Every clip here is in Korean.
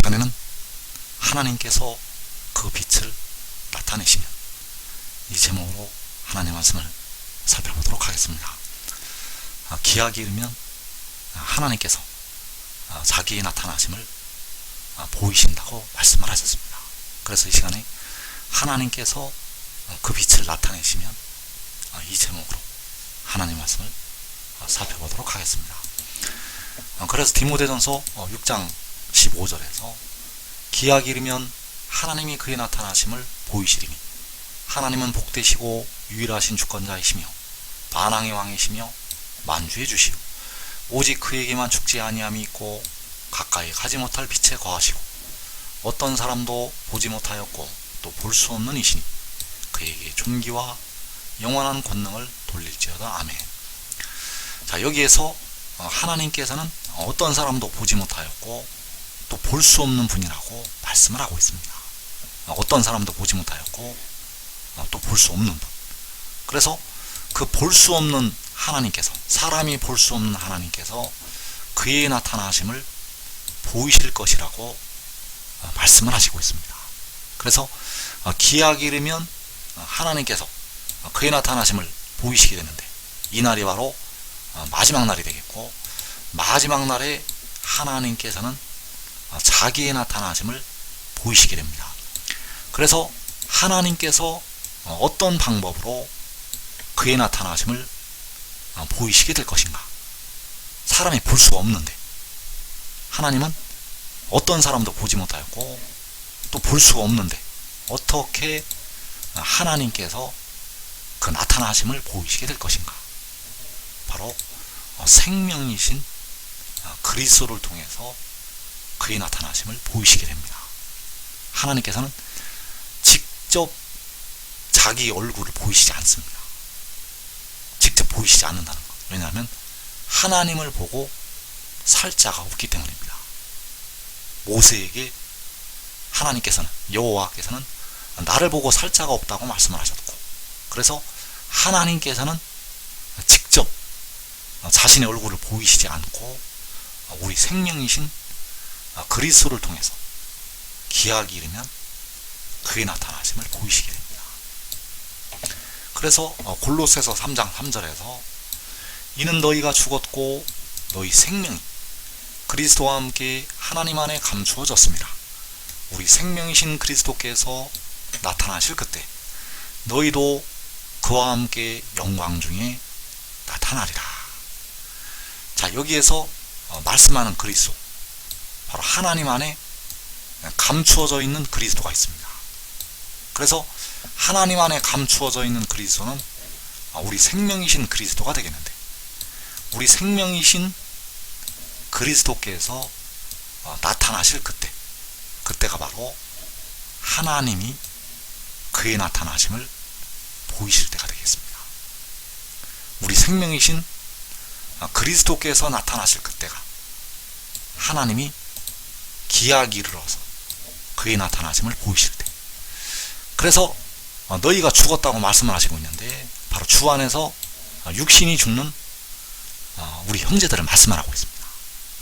이번에는 하나님께서 그 빛을 나타내시면, 이 제목으로 하나님의 말씀을 살펴보도록 하겠습니다. 기약이 이르면 하나님께서 자기의 나타나심을 보이신다고 말씀을 하셨습니다. 그래서 이 시간에 하나님께서 그 빛을 나타내시면, 이 제목으로 하나님의 말씀을 살펴보도록 하겠습니다. 그래서 디모데전서 6장 15절에서 기약이 이르면 하나님이 그의 나타나심을 보이시리니 하나님은 복되시고 유일하신 주권자이시며 만왕의 왕이시며 만주의 주시오 오직 그에게만 죽지 아니함이 있고 가까이 가지 못할 빛에 거하시고 어떤 사람도 보지 못하였고 또 볼 수 없는 이시니 그에게 존귀와 영원한 권능을 돌릴지어다. 아멘. 자, 여기에서 하나님께서는 어떤 사람도 보지 못하였고 또 볼 수 없는 분이라고 말씀을 하고 있습니다. 어떤 사람도 보지 못하였고 또 볼 수 없는 분. 그래서 그 볼 수 없는 하나님께서, 사람이 볼 수 없는 하나님께서 그의 나타나심을 보이실 것이라고 말씀을 하시고 있습니다. 그래서 기약이 이르면 하나님께서 그의 나타나심을 보이시게 되는데, 이 날이 바로 마지막 날이 되겠고, 마지막 날에 하나님께서는 자기의 나타나심을 보이시게 됩니다. 그래서 하나님께서 어떤 방법으로 그의 나타나심을 보이시게 될 것인가? 사람이 볼 수 없는데, 하나님은 어떤 사람도 보지 못하였고 또 볼 수가 없는데 어떻게 하나님께서 그 나타나심을 보이시게 될 것인가? 바로 생명이신 그리스도를 통해서 그의 나타나심을 보이시게 됩니다. 하나님께서는 직접 자기 얼굴을 보이시지 않습니다. 직접 보이시지 않는다는 것. 왜냐하면 하나님을 보고 살 자가 없기 때문입니다. 모세에게 하나님께서는, 여호와께서는 나를 보고 살 자가 없다고 말씀을 하셨고, 그래서 하나님께서는 직접 자신의 얼굴을 보이시지 않고 우리 생명이신 그리스도를 통해서 기약이 이르면 그의 나타나심을 보이시게 됩니다. 그래서 골로새서 3장 3절에서 이는 너희가 죽었고 너희 생명이 그리스도와 함께 하나님 안에 감추어졌습니다. 우리 생명이신 그리스도께서 나타나실 그때 너희도 그와 함께 영광 중에 나타나리라. 자, 여기에서 말씀하는 그리스도, 바로 하나님 안에 감추어져 있는 그리스도가 있습니다. 그래서 하나님 안에 감추어져 있는 그리스도는 우리 생명이신 그리스도가 되겠는데, 우리 생명이신 그리스도께서 나타나실 그때가 바로 하나님이 그의 나타나심을 보이실 때가 되겠습니다. 우리 생명이신 그리스도께서 나타나실 그때가 하나님이 기약이 이르러서 그의 나타나심을 보이실 때. 그래서 너희가 죽었다고 말씀을 하시고 있는데, 바로 주 안에서 육신이 죽는 우리 형제들을 말씀을 하고 있습니다.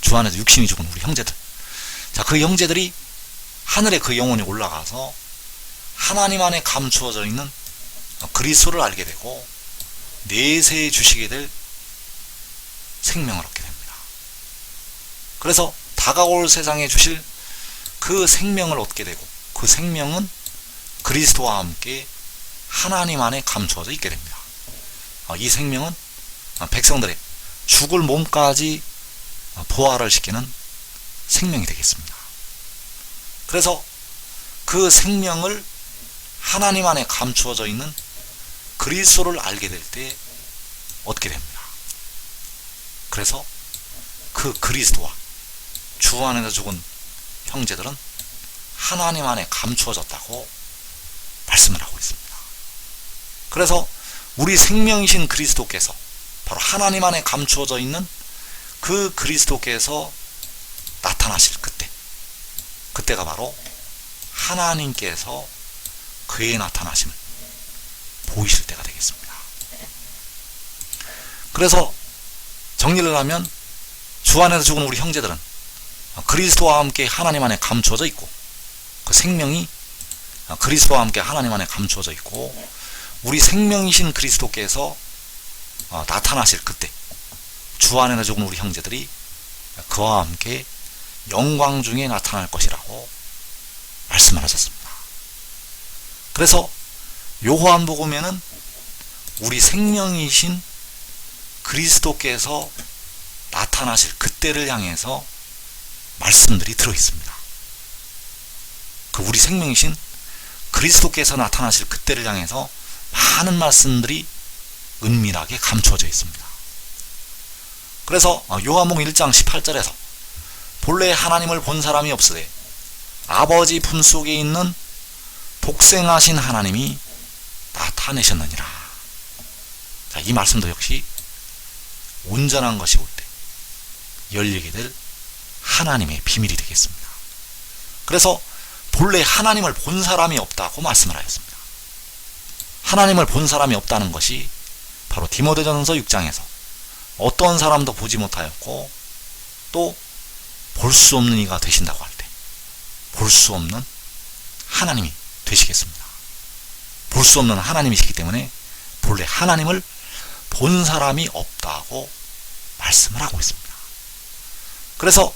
주 안에서 육신이 죽은 우리 형제들. 자, 그 형제들이 하늘에 그 영혼이 올라가서 하나님 안에 감추어져 있는 그리스도를 알게 되고 내세에 주시게 될 생명을 얻게 됩니다. 그래서 다가올 세상에 주실 그 생명을 얻게 되고, 그 생명은 그리스도와 함께 하나님 안에 감추어져 있게 됩니다. 이 생명은 백성들의 죽을 몸까지 부활을 시키는 생명이 되겠습니다. 그래서 그 생명을 하나님 안에 감추어져 있는 그리스도를 알게 될 때 얻게 됩니다. 그래서 그 그리스도와 주 안에서 죽은 형제들은 하나님 안에 감추어졌다고 말씀을 하고 있습니다. 그래서 우리 생명이신 그리스도께서, 바로 하나님 안에 감추어져 있는 그 그리스도께서 나타나실 그때가 바로 하나님께서 그의 나타나심을 보이실 때가 되겠습니다. 그래서 정리를 하면 주 안에서 죽은 우리 형제들은 그리스도와 함께 하나님 안에 감추어져 있고, 그 생명이 그리스도와 함께 하나님 안에 감추어져 있고, 우리 생명이신 그리스도께서 나타나실 그때 주 안에 죽은 우리 형제들이 그와 함께 영광 중에 나타날 것이라고 말씀을 하셨습니다. 그래서 요한복음에는 우리 생명이신 그리스도께서 나타나실 그때를 향해서 말씀들이 들어있습니다. 그 우리 생명이신 그리스도께서 나타나실 그때를 향해서 많은 말씀들이 은밀하게 감춰져 있습니다. 그래서 요한복음 1장 18절에서 본래 하나님을 본 사람이 없으되 아버지 품속에 있는 독생하신 하나님이 나타내셨느니라. 자, 이 말씀도 역시 온전한 것이 올 때 열리게 될 하나님의 비밀이 되겠습니다. 그래서 본래 하나님을 본 사람이 없다고 말씀을 하였습니다. 하나님을 본 사람이 없다는 것이 바로 디모데전서 6장에서 어떤 사람도 보지 못하였고 또 볼 수 없는 이가 되신다고 할 때 볼 수 없는 하나님이 되시겠습니다. 볼 수 없는 하나님이시기 때문에 본래 하나님을 본 사람이 없다고 말씀을 하고 있습니다. 그래서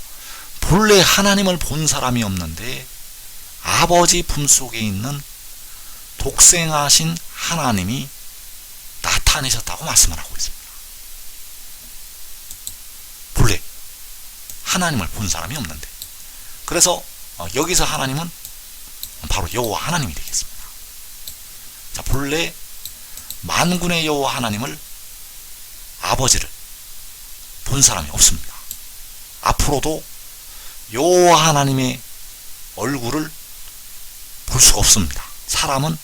본래 하나님을 본 사람이 없는데 아버지 품속에 있는 독생하신 하나님이 나타내셨다고 말씀을 하고 있습니다. 본래 하나님을 본 사람이 없는데, 그래서 여기서 하나님은 바로 여호와 하나님이 되겠습니다. 자, 본래 만군의 여호와 하나님을, 아버지를 본 사람이 없습니다. 앞으로도 여호와 하나님의 얼굴을 볼 수가 없습니다. 사람은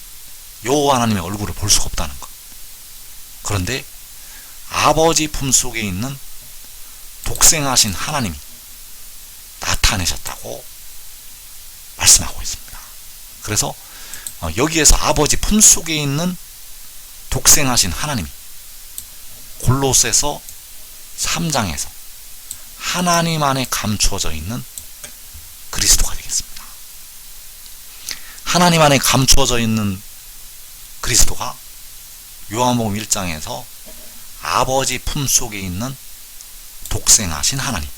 여호와 하나님의 얼굴을 볼 수가 없다는 것. 그런데 아버지 품속에 있는 독생하신 하나님이 나타내셨다고 말씀하고 있습니다. 그래서 여기에서 아버지 품속에 있는 독생하신 하나님이 골로새서 3장에서 하나님 안에 감추어져 있는 그리스도가 되겠습니다. 하나님 안에 감추어져 있는 그리스도가 요한복음 1장에서 아버지 품속에 있는 독생하신 하나님.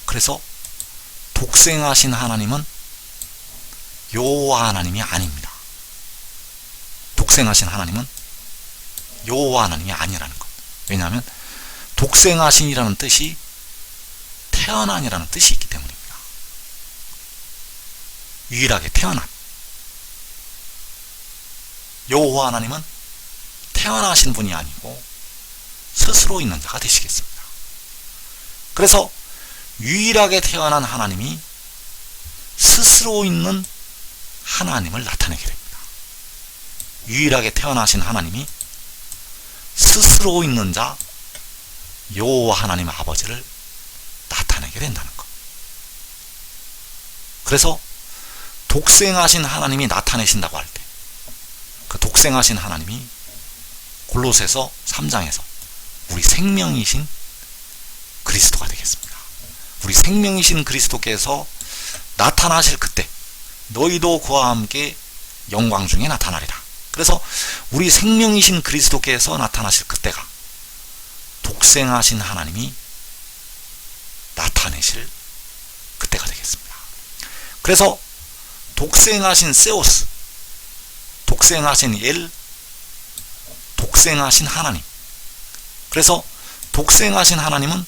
그래서 독생하신 하나님은 여호와 하나님이 아닙니다. 독생하신 하나님은 여호와 하나님이 아니라는 것. 왜냐하면 독생하신이라는 뜻이 태어난이라는 뜻이 있기 때문입니다. 유일하게 태어난. 여호와 하나님은 태어나신 분이 아니고 스스로 있는 자가 되시겠습니다. 그래서 유일하게 태어난 하나님이 스스로 있는 하나님을 나타내게 됩니다. 유일하게 태어나신 하나님이 스스로 있는 자 여호와 하나님 아버지를 나타내게 된다는 것. 그래서 독생하신 하나님이 나타내신다고 할 때 그 독생하신 하나님이 골로새서 3장에서 우리 생명이신 그리스도가 되겠습니다. 우리 생명이신 그리스도께서 나타나실 그때 너희도 그와 함께 영광 중에 나타나리라. 그래서 우리 생명이신 그리스도께서 나타나실 그때가 독생하신 하나님이 나타내실 그때가 되겠습니다. 그래서 독생하신 세오스, 독생하신 엘, 독생하신 하나님. 그래서 독생하신 하나님은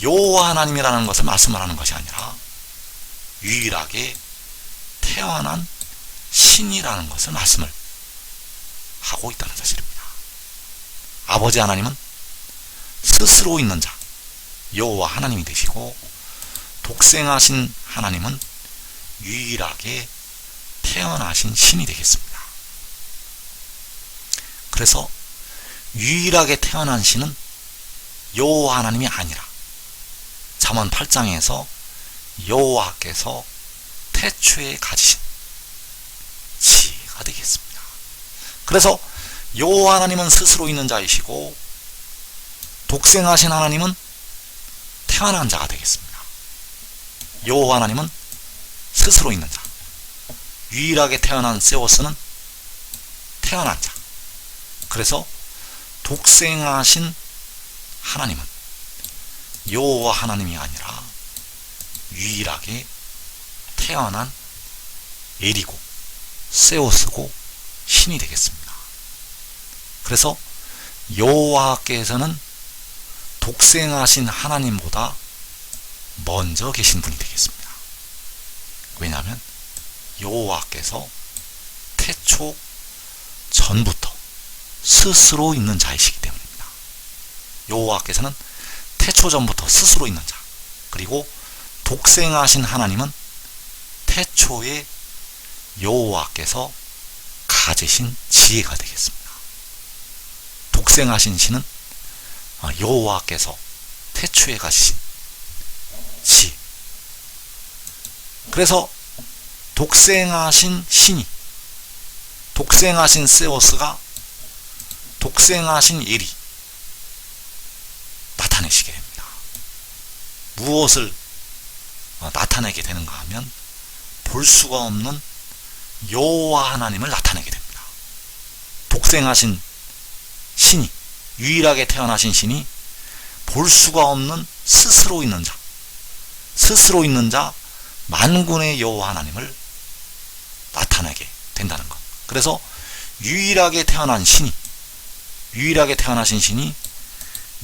여호와 하나님이라는 것을 말씀을 하는 것이 아니라 유일하게 태어난 신이라는 것을 말씀을 하고 있다는 사실입니다. 아버지 하나님은 스스로 있는 자 여호와 하나님이 되시고, 독생하신 하나님은 유일하게 태어나신 신이 되겠습니다. 그래서 유일하게 태어난 신은 여호와 하나님이 아니라 잠언 8장에서 여호와께서 태초에 가지신 지혜가 되겠습니다. 그래서 여호와 하나님은 스스로 있는 자이시고 독생하신 하나님은 태어난 자가 되겠습니다. 여호와 하나님은 스스로 있는 자. 유일하게 태어난 세오스는 태어난 자. 그래서 독생하신 하나님은 여호와 하나님이 아니라 유일하게 태어난 엘이고 세오스고 신이 되겠습니다. 그래서 여호와께서는 독생하신 하나님보다 먼저 계신 분이 되겠습니다. 왜냐하면 여호와께서 태초 전부터 스스로 있는 자이시기 때문입니다. 여호와께서는 태초 전부터 스스로 있는 자, 그리고 독생하신 하나님은 태초에 여호와께서 가지신 지혜가 되겠습니다. 독생하신 신은 여호와께서 태초에 가지신 지혜. 그래서 독생하신 신이, 독생하신 세오스가 독생하신 엘이 나타내시게 됩니다. 무엇을 나타내게 되는가 하면 볼 수가 없는 여호와 하나님을 나타내게 됩니다. 독생하신 신이, 유일하게 태어나신 신이 볼 수가 없는 스스로 있는 자, 스스로 있는 자 만군의 여호와 하나님을 나타내게 된다는 것. 그래서 유일하게 태어난 신이, 유일하게 태어나신 신이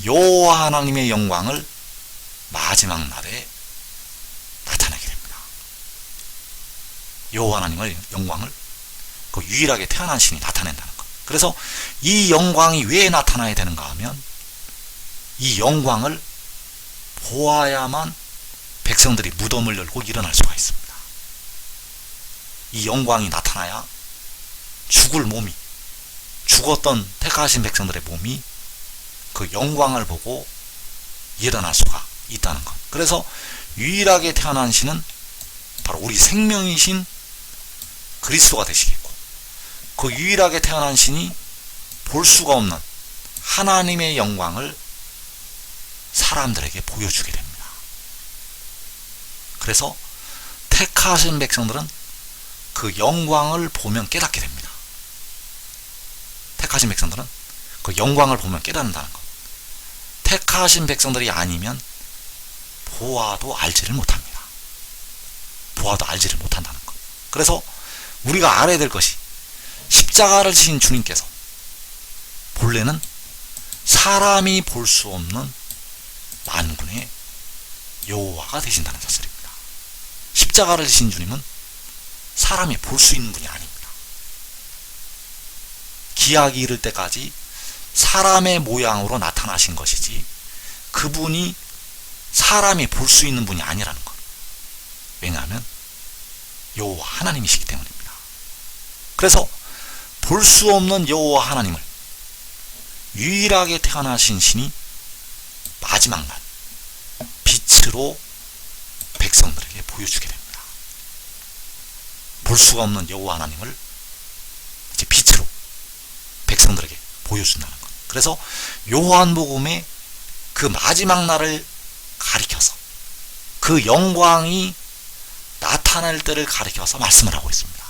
여호와 하나님의 영광을 마지막 날에 나타내게 됩니다. 여호와 하나님의 영광을 그 유일하게 태어난 신이 나타낸다는 것. 그래서 이 영광이 왜 나타나야 되는가 하면 이 영광을 보아야만 백성들이 무덤을 열고 일어날 수가 있습니다. 이 영광이 나타나야 죽을 몸이, 죽었던 택하신 백성들의 몸이 그 영광을 보고 일어날 수가 있다는 것. 그래서 유일하게 태어난 신은 바로 우리 생명이신 그리스도가 되시겠고, 그 유일하게 태어난 신이 볼 수가 없는 하나님의 영광을 사람들에게 보여주게 됩니다. 그래서 택하신 백성들은 그 영광을 보면 깨닫게 됩니다. 택하신 백성들은 그 영광을 보면 깨닫는다는 것. 택하신 백성들이 아니면 보아도 알지를 못합니다. 보아도 알지를 못한다는 것. 그래서 우리가 알아야 될 것이, 십자가를 지신 주님께서 본래는 사람이 볼 수 없는 만군의 여호와가 되신다는 사실입니다. 십자가를 지신 주님은 사람이 볼 수 있는 분이 아닙니다. 기약이 이를 때까지 사람의 모양으로 나타나신 것이지 그분이 사람이 볼 수 있는 분이 아니라는 것. 왜냐하면 여호와 하나님이시기 때문입니다. 그래서 볼 수 없는 여호와 하나님을 유일하게 태어나신 신이 마지막 날 빛으로 백성들에게 보여주게 됩니다. 볼 수가 없는 여호와 하나님을 이제 빛으로 백성들에게 보여준다는 것. 그래서 요한복음에 그 마지막 날을 가리켜서 그 영광이 나타날 때를 가리켜서 말씀을 하고 있습니다.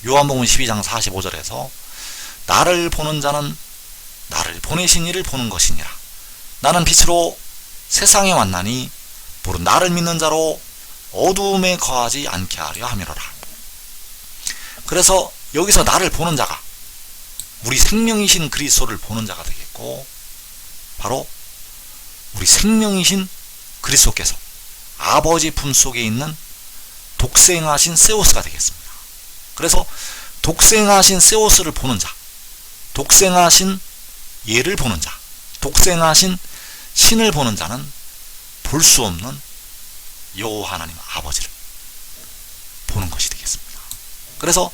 요한복음 12장 45절에서 나를 보는 자는 나를 보내신 이를 보는 것이니라. 나는 빛으로 세상에 왔나니 무릇 나를 믿는 자로 어두움에 거하지 않게 하려 함이로라. 그래서 여기서 나를 보는 자가 우리 생명이신 그리스도를 보는 자가 되겠고, 바로 우리 생명이신 그리스도께서 아버지 품속에 있는 독생하신 세오스가 되겠습니다. 그래서 독생하신 세오스를 보는 자, 독생하신 예를 보는 자, 독생하신 신을 보는 자는 볼 수 없는 여호와 하나님 아버지를 보는 것이 되겠습니다. 그래서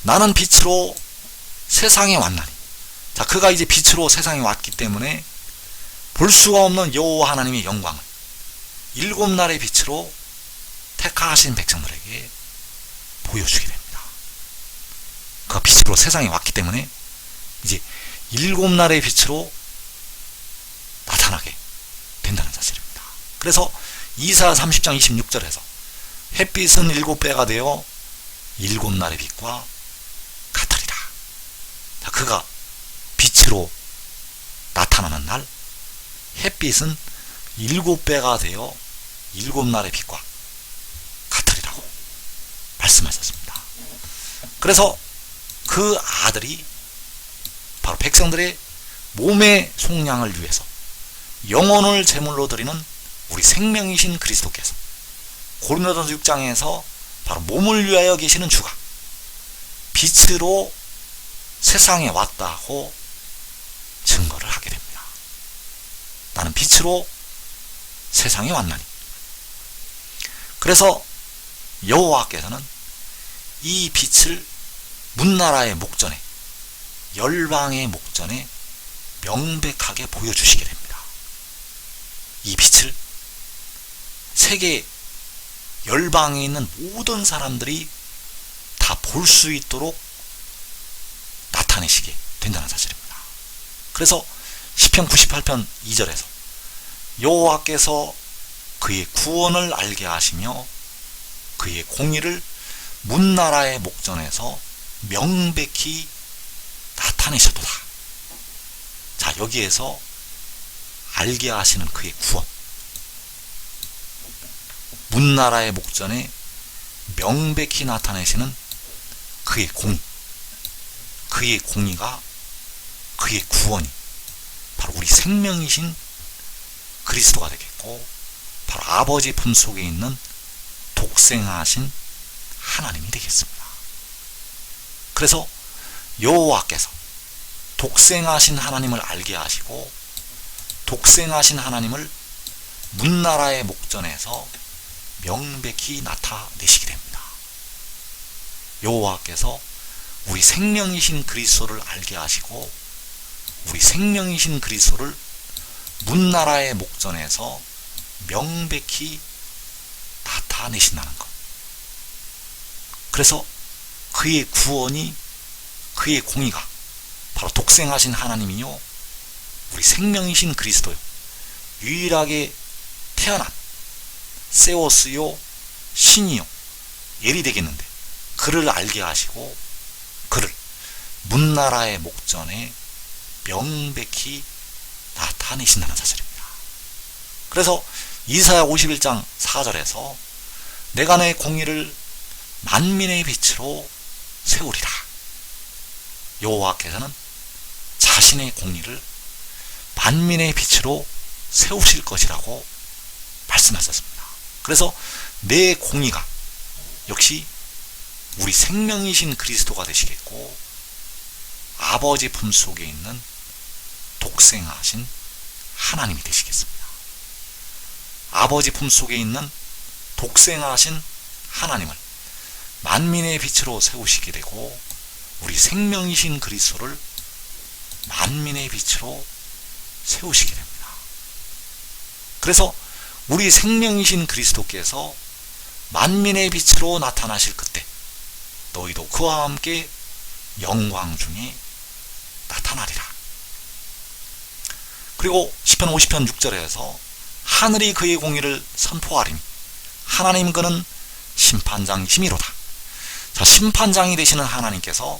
나는 빛으로 세상에 왔나니, 자, 그가 이제 빛으로 세상에 왔기 때문에 볼 수가 없는 여호와 하나님의 영광을 7날의 빛으로 택하신 백성들에게 보여주게 됩니다. 그가 빛으로 세상에 왔기 때문에 이제 7날의 빛으로 나타나게 된다는 사실입니다. 그래서 이사야 30장 26절에서 햇빛은 7배가 되어 7날의 빛과 같으리라. 자, 그가 빛으로 나타나는 날 햇빛은 7배가 되어 7날의 빛과 같으리라고 말씀하셨습니다. 그래서 그 아들이 바로 백성들의 몸의 속량을 위해서 영혼을 제물로 드리는 우리 생명이신 그리스도께서 고린도전서 6장에서 바로 몸을 위하여 계시는 주가 빛으로 세상에 왔다고 증거를 하게 됩니다. 나는 빛으로 세상에 왔나니. 그래서 여호와께서는 이 빛을 문나라의 목전에, 열방의 목전에 명백하게 보여주시게 됩니다. 이 빛을 세계 열방에 있는 모든 사람들이 다 볼 수 있도록 나타내시게 된다는 사실입니다. 그래서 시편 98편 2절에서 여호와께서 그의 구원을 알게 하시며 그의 공의를 문나라의 목전에서 명백히 나타내셨도다. 자, 여기에서 알게 하시는 그의 구원, 문나라의 목전에 명백히 나타내시는 그의 공의, 그의 공의가, 그의 구원이 바로 우리 생명이신 그리스도가 되겠고, 바로 아버지 품속에 있는 독생하신 하나님이 되겠습니다. 그래서 여호와께서 독생하신 하나님을 알게 하시고 독생하신 하나님을 문나라의 목전에서 명백히 나타내시게 됩니다. 여호와께서 우리 생명이신 그리스도를 알게 하시고 우리 생명이신 그리스도를 문나라의 목전에서 명백히 나타내신다는 것. 그래서 그의 구원이, 그의 공의가 바로 독생하신 하나님이요 우리 생명이신 그리스도요 유일하게 태어난 세오스요 신이요 엘이 되겠는데 그를 알게 하시고 그를 문나라의 목전에 명백히 나타내신다는 사실입니다. 그래서 이사야 51장 4절에서 내가 내 공의를 만민의 빛으로 세우리라. 여호와께서는 자신의 공의를 만민의 빛으로 세우실 것이라고 말씀하셨습니다. 그래서 내 공의가 역시 우리 생명이신 그리스도가 되시겠고 아버지 품속에 있는 독생하신 하나님이 되시겠습니다. 아버지 품속에 있는 독생하신 하나님을 만민의 빛으로 세우시게 되고 우리 생명이신 그리스도를 만민의 빛으로 세우시게 됩니다. 그래서 우리 생명이신 그리스도께서 만민의 빛으로 나타나실 그때 너희도 그와 함께 영광 중에 나타나리라. 그리고 시편 50편 6절에서 하늘이 그의 공의를 선포하리니 하나님 그는 심판장이시미로다. 자, 심판장이 되시는 하나님께서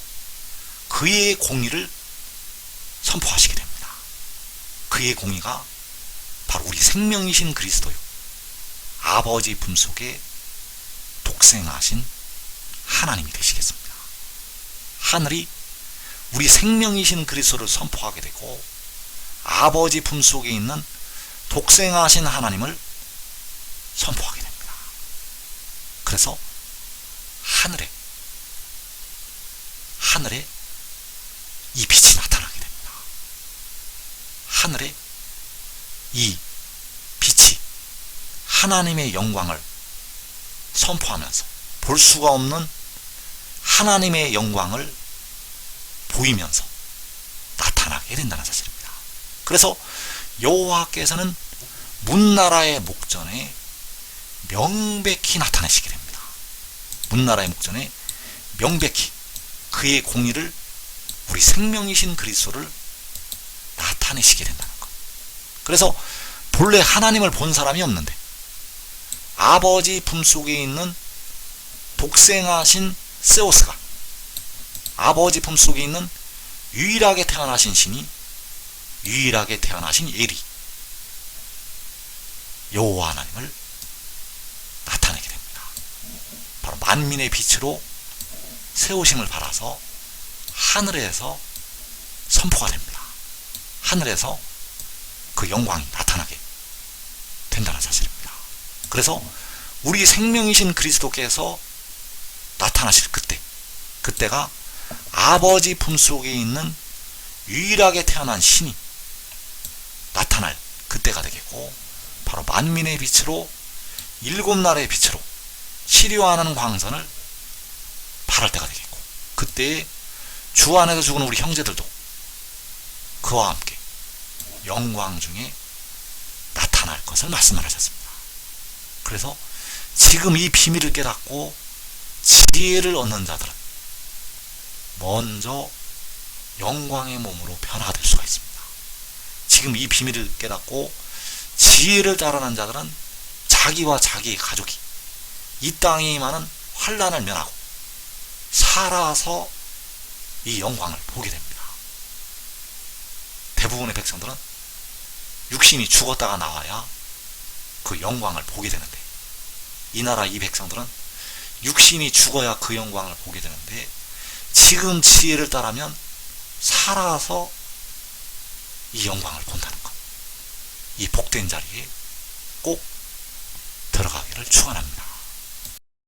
그의 공의를 선포하시게 됩니다. 그의 공의가 바로 우리 생명이신 그리스도요 아버지 품속에 독생하신 하나님이 되시겠습니다. 하늘이 우리 생명이신 그리스도를 선포하게 되고 아버지 품속에 있는 독생하신 하나님을 선포하게 됩니다. 그래서 하늘에 이 빛이 나타나게 됩니다. 하늘에 이 빛이 하나님의 영광을 선포하면서 볼 수가 없는 하나님의 영광을 보이면서 나타나게 된다는 사실입니다. 그래서 여호와께서는 문나라의 목전에 명백히 나타내시게 됩니다. 문나라의 목전에 명백히 그의 공의를 우리 생명이신 그리스도를 나타내시게 된다는 것. 그래서 본래 하나님을 본 사람이 없는데 아버지 품속에 있는 독생하신 세오스가, 아버지 품속에 있는 유일하게 태어나신 신이, 유일하게 태어나신 엘이, 여호와 하나님을 나타내게 됩니다. 바로 만민의 빛으로 세우심을 받아서 하늘에서 선포가 됩니다. 하늘에서 그 영광이 나타나게 된다는 사실입니다. 그래서 우리 생명이신 그리스도께서 나타나실 그때가 아버지 품속에 있는 유일하게 태어난 신이 나타날 그때가 되겠고, 바로 만민의 빛으로, 일곱 나라의 빛으로 치료하는 광선을 발할 때가 되겠고, 그때에 주 안에서 죽은 우리 형제들도 그와 함께 영광 중에 나타날 것을 말씀을 하셨습니다. 그래서 지금 이 비밀을 깨닫고 지혜를 얻는 자들은 먼저 영광의 몸으로 변화가 될 수가 있습니다. 지금 이 비밀을 깨닫고 지혜를 따르는 자들은 자기와 자기의 가족이 이 땅에 임하는 환난을 면하고 살아서 이 영광을 보게 됩니다. 대부분의 백성들은 육신이 죽었다가 나와야 그 영광을 보게 되는데, 이 나라 이 백성들은 육신이 죽어야 그 영광을 보게 되는데, 지금 지혜를 따르면 살아서 이 영광을 본다는 것, 이 복된 자리에 꼭 들어가기를 축원합니다.